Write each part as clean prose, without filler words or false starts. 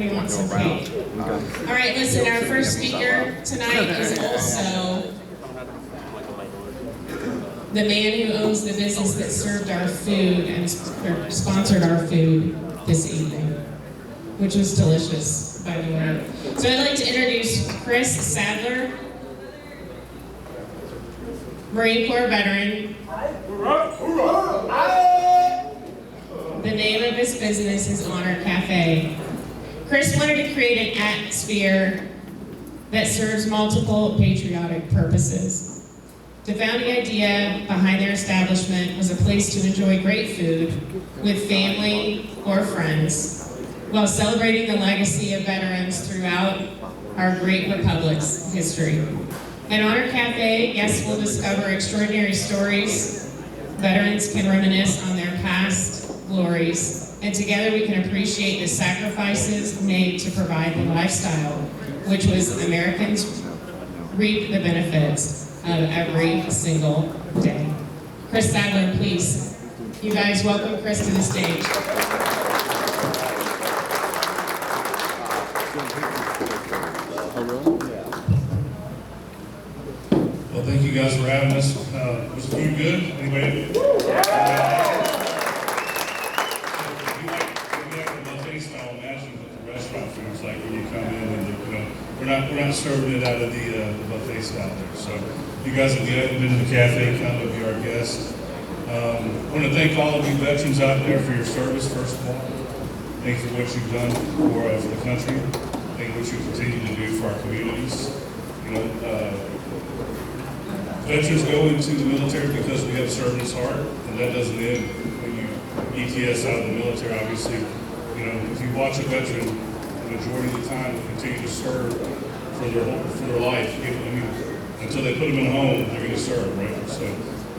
Anybody want some cake? All right, listen, our first speaker tonight is also the man who owns the business that served our food and sponsored our food this evening, which was delicious, by the way. So I'd like to introduce Chris Sadler, Marine Corps veteran. The name of his business is Honor Cafe. Chris wanted to create an atmosphere that serves multiple patriotic purposes. The founding idea behind their establishment was a place to enjoy great food with family or friends while celebrating the legacy of veterans throughout our great republic's history. At Honor Cafe, guests will discover extraordinary stories. Veterans can reminisce on their past glories, and together we can appreciate the sacrifices made to provide the lifestyle, which was Americans reap the benefits of every single day. Chris Sadler, please. You guys welcome Chris to the stage. Well, thank you guys for having us. Was the food good? Anybody? We like the buffet style. Imagine what the restaurant food's like when you come in, and we're not serving it out of the buffet style there. So, you guys, if you haven't been to the cafe, come and be our guest. I want to thank all of you veterans out there for your service. First of all, thank you for what you've done for the country. Thank you for what you continue to do for our communities. Veterans go into the military because we have service heart, and that doesn't end when you ETS out of the military. Obviously, if you watch a veteran, the majority of the time will continue to serve for their life. Until they put them in a home, they're going to serve, right? So,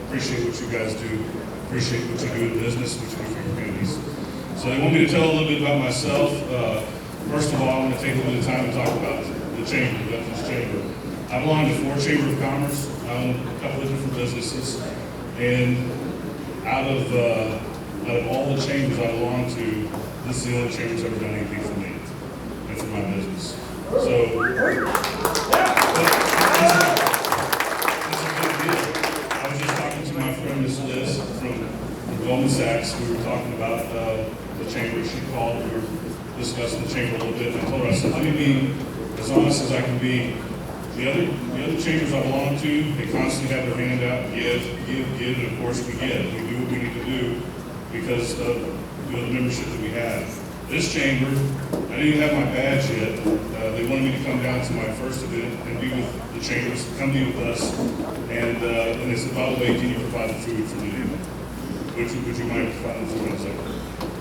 appreciate what you guys do. Appreciate what you do in business, what you do for your communities. So, they want me to tell a little bit about myself. First of all, I want to take a little bit of time to talk about the chamber, the Veterans Chamber. I belong to 4 Chamber of Commerce. I own a couple of different businesses, and out of all the chambers I belong to, this is the only chamber that's ever done anything for me and for my business. So, it's a big deal. I was just talking to my friend Miss Liz from Goldman Sachs. We were talking about the chamber. She called. We were discussing the chamber a little bit. And I told her, I said, let me be as honest as I can be. The other chambers I belong to, they constantly have their hand out, give, and of course we give. We do what we need to do because of the membership that we have. This chamber, I didn't even have my badge yet. They wanted me to come down to my first event and be with the chambers, come be with us, and they said, by the way, can you provide the food for the event? Would you mind providing the food? I was like,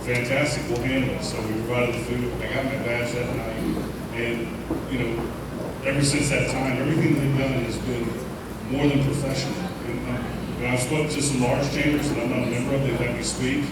fantastic, we'll handle it. So we provided the food. I got my badge that night, and ever since that time, everything they've done has been more than professional. And I've spoken to some large chambers that I'm not a member of, they've had me speak,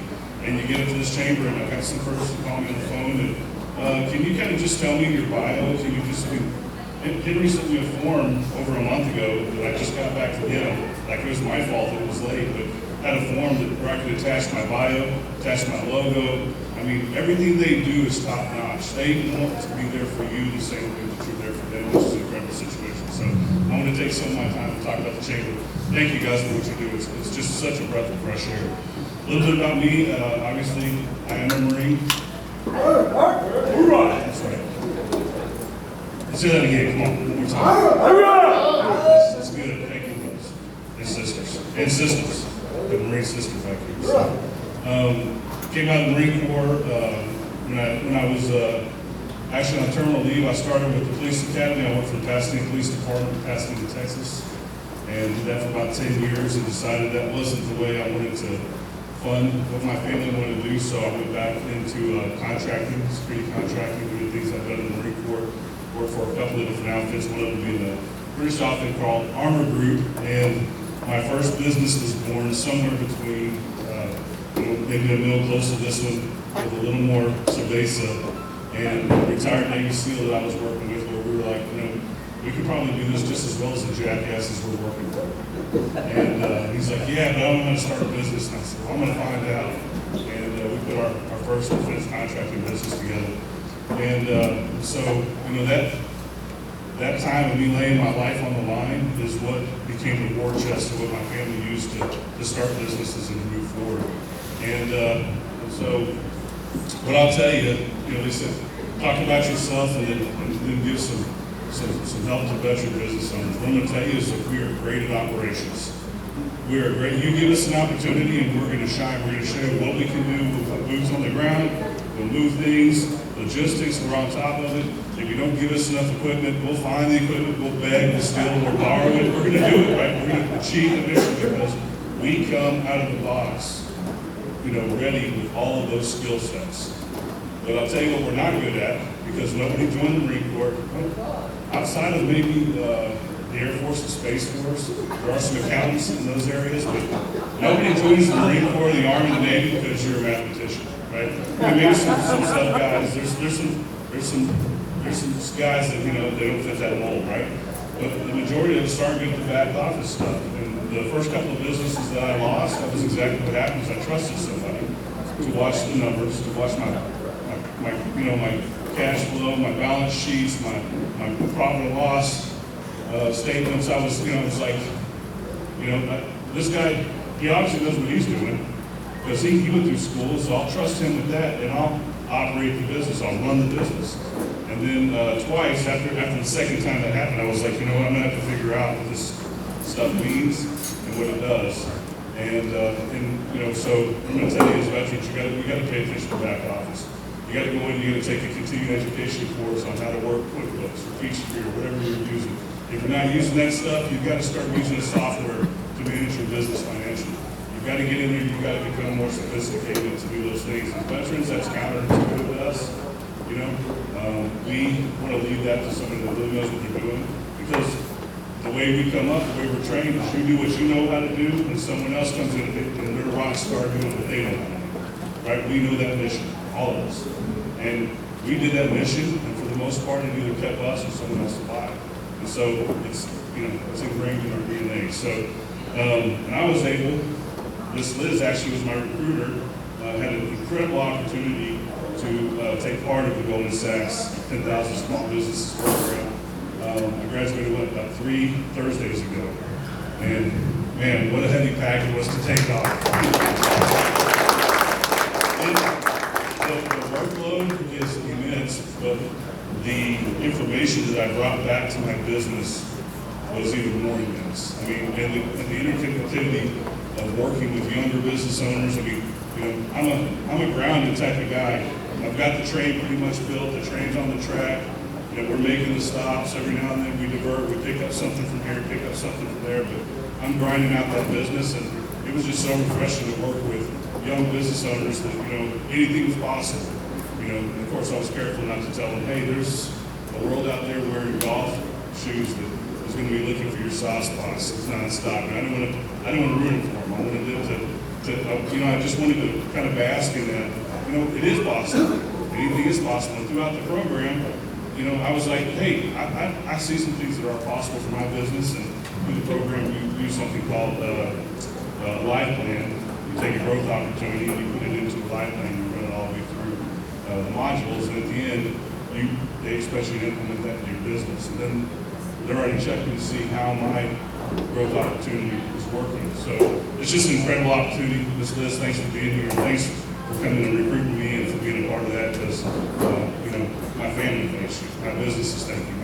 and you get into this chamber, and I've got some person call me on the phone, and can you kind of just tell me your bio? Can you just, Henry sent me a form over a month ago that I just got back from him. Like, it was my fault that it was late, but I had a form where I could attach my bio, attach my logo. I mean, everything they do is top notch. They want to be there for you the same way that you're there for them, which is an incredible situation. So I'm going to take some of my time to talk about the chamber. Thank you guys for what you do. It's just such a breath of fresh air. A little bit about me. Obviously, I am a Marine. Hoorah! That's right. Let's do that again. Come on, one more time. That's good. Thank you, brothers and sisters. The Marine sisters back here. So, came out of the Marine Corps when I was actually on terminal leave. I started with the police academy. I went for the Pasadena Police Department in Pasadena, Texas, and did that for about 10 years and decided that wasn't the way I wanted to fund what my family wanted to do, so I went back into contracting, security contracting, doing things I've done in the Marine Corps. Worked for a couple of different outfits, one of them being a British outfit called Armor Group, and my first business was born somewhere between maybe a middle close to this one, with a little more cerveza, and a retired Navy SEAL that I was working with, where we were like, we could probably do this just as well as the jackasses we're working for. And he's like, yeah, but I don't know how to start a business. And I said, well, I'm going to find out. And we put our first defense contracting business together. And so, that time of me laying my life on the line is what became the war chest of what my family used to start businesses and to move forward. And so, what I'll tell you, they said, talk about yourself and then give some help to veteran business owners. What I'm going to tell you is that we are great at operations. We are great. You give us an opportunity and we're going to shine. We're going to show you what we can do. We'll put boots on the ground. We'll move things. Logistics, we're on top of it. If you don't give us enough equipment, we'll find the equipment. We'll beg, we'll steal, we'll borrow it. We're going to do it, right? We're going to achieve the mission because we come out of the box, ready with all of those skill sets. But I'll tell you what we're not good at, because nobody joined the Marine Corps. Outside of maybe the Air Force and Space Force, there are some accountants in those areas, but nobody joins the Marine Corps, the Army, the Navy because you're a mathematician, right? Maybe some sub guys. There's some guys that they don't fit that mold, right? But the majority of us start getting the back office stuff. And the first couple of businesses that I lost, that was exactly what happened. I trusted somebody to watch the numbers, to watch my cash flow, my balance sheets, my profit and loss statements. I was like, this guy, he obviously knows what he's doing because he went through school, so I'll trust him with that, and I'll operate the business, I'll run the business. And then twice, after the second time that happened, I was like, I'm gonna have to figure out what this stuff means and what it does. And so I'm gonna tell you as veterans, you gotta pay attention to the back office. You gotta go in, you gotta take a continuing education course on how to work QuickBooks or Peachtree or whatever you're using. If you're not using that stuff, you've got to start using the software to manage your business financially. You've got to get in there, you've got to become more sophisticated to do those things. As veterans, that's counterintuitive to us. We want to leave that to somebody that really knows what they're doing, because the way we come up, the way we're trained, is you do what you know how to do, and someone else comes in and they're a rock star doing what they know how to do. Right? We know that mission, all of us. And we did that mission, and for the most part, it either kept us or someone else alive. And so it's ingrained in our DNA. So, and I was able, Miss Liz actually was my recruiter, had an incredible opportunity to take part of the Goldman Sachs 10,000 Small Businesses program. I graduated, about 3 Thursdays ago. And man, what a heavy pack it was to take off. The workload is immense, but the information that I brought back to my business was even more immense. I mean, and the interconnectivity of working with younger business owners. I mean, I'm a grounded type of guy. I've got the train pretty much built. The train's on the track. We're making the stops. Every now and then we divert. We pick up something from here, pick up something from there. But I'm grinding out that business, and it was just so refreshing to work with young business owners that anything was possible. And of course I was careful not to tell them, hey, there's a world out there wearing golf shoes that is going to be looking for your soft spots. It's nonstop. And I don't want to ruin it for them. I wanted them to I just wanted to kind of bask in that. It is possible. Anything is possible. And throughout the program, I was like, hey, I see some things that are possible for my business. And through the program, we use something called Life Plan. You take a growth opportunity and you put it into a life plan. You run it all the way through the modules, and at the end, they expect you to implement that in your business. And then they're already checking to see how my growth opportunity is working. So it's just an incredible opportunity. Ms. Liz, thanks for being here. Thanks for coming and recruiting me and for being a part of that, because my family thanks you, my business is thank you,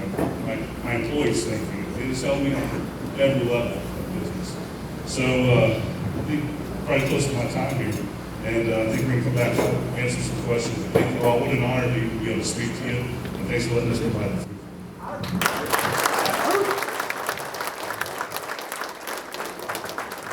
my employees thank you. It has helped me on every level of business. So I think probably close to my time here. And I think we're going to come back and answer some questions. Thank you all. What an honor to be able to speak to you. And thanks for letting us provide the food.